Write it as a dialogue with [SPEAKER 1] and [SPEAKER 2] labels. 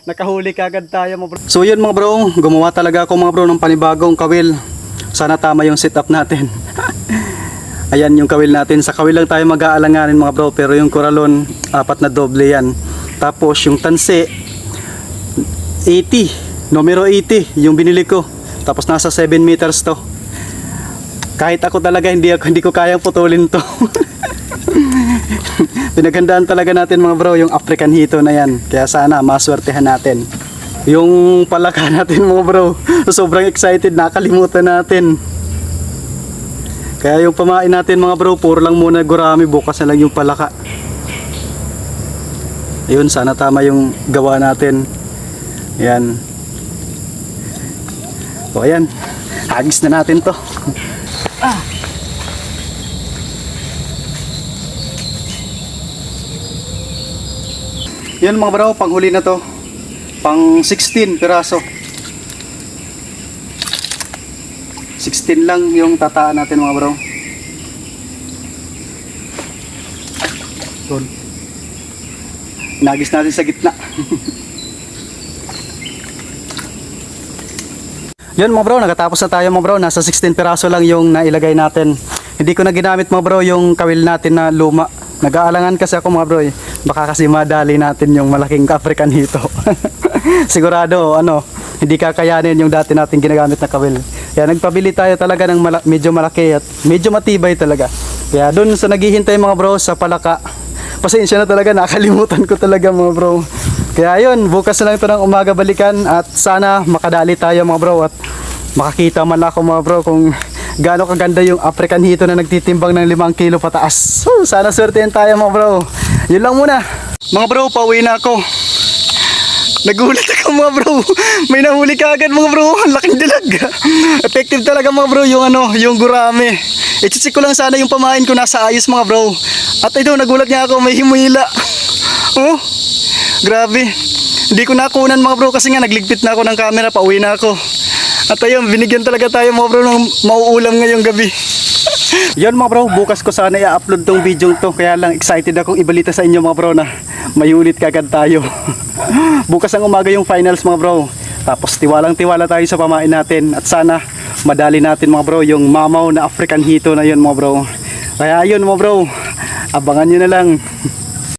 [SPEAKER 1] Nakahuli kagad tayo mga bro. So yun mga bro, gumawa talaga ako mga bro ng panibagong kawil. Sana tama yung setup natin. Ayan yung kawil natin. Sa kawil lang tayo mag-aalanganin mga bro. Pero yung koralon, 4 na doble yan. Tapos yung tansi, 80. Numero 80 yung binili ko. Tapos nasa 7 meters to. Kahit ako talaga hindi ko kayang putulin to. Pinaghandaan talaga natin mga bro yung African hito na yan. Kaya sana maswertehan natin. Yung palaka natin mga bro, sobrang excited, nakalimutan natin. Kaya yung pamain natin mga bro, puro lang muna gurami, bukas na lang yung palaka. Ayun, sana tama yung gawa natin. Ayan. O ayan, hagis na natin to. Yan mga bro, panghuli na to. Pang 16 piraso. 16 lang yung tataan natin mga bro. Doon. Inagis natin sa gitna. Yan mga bro, nakatapos na tayo mga bro. Nasa 16 piraso lang yung nailagay natin. Hindi ko na ginamit mga bro yung kawil natin na luma. Nag-aalangan kasi ako mga bro eh. Baka kasi madali natin yung malaking African hito. Sigurado hindi kakayanin yung dati natin ginagamit na kawil. Kaya nagpabili tayo talaga ng medyo malaki at medyo matibay talaga. Kaya dun sa naghihintay mga bro sa palaka, pasensya na talaga, nakalimutan ko talaga mga bro. Kaya yun, bukas na lang ito ng umaga balikan at sana makadali tayo mga bro at makakita man ako mga bro kung gaano kaganda yung African hito na nagtitimbang ng 5 kilo pataas. Sana swertein tayo mga bro. Yun lang muna. Mga bro, pauwi na ako. Nagulat ako mga bro. May nahuli kagad mga bro. Ang laking dilag. Effective talaga mga bro yung yung gurame. I-check ko lang sana yung pamain ko nasa ayos mga bro. At ito, nagulat nga ako, may himuyila. Oh, grabe. Hindi ko nakunan mga bro kasi nga nagligpit na ako ng camera, pauwi na ako. At ayun, binigyan talaga tayo mga bro ng mauulam ngayong gabi. Yan mga bro, bukas ko sana i-upload tong video to. Kaya lang excited akong ibalita sa inyo mga bro na may ulit kagad tayo. Bukas ang umaga yung finals mga bro. Tapos tiwalang-tiwala tayo sa pamain natin. At sana madali natin mga bro yung mamaw na African hito na yun mga bro. Kaya yun mga bro, abangan nyo na lang.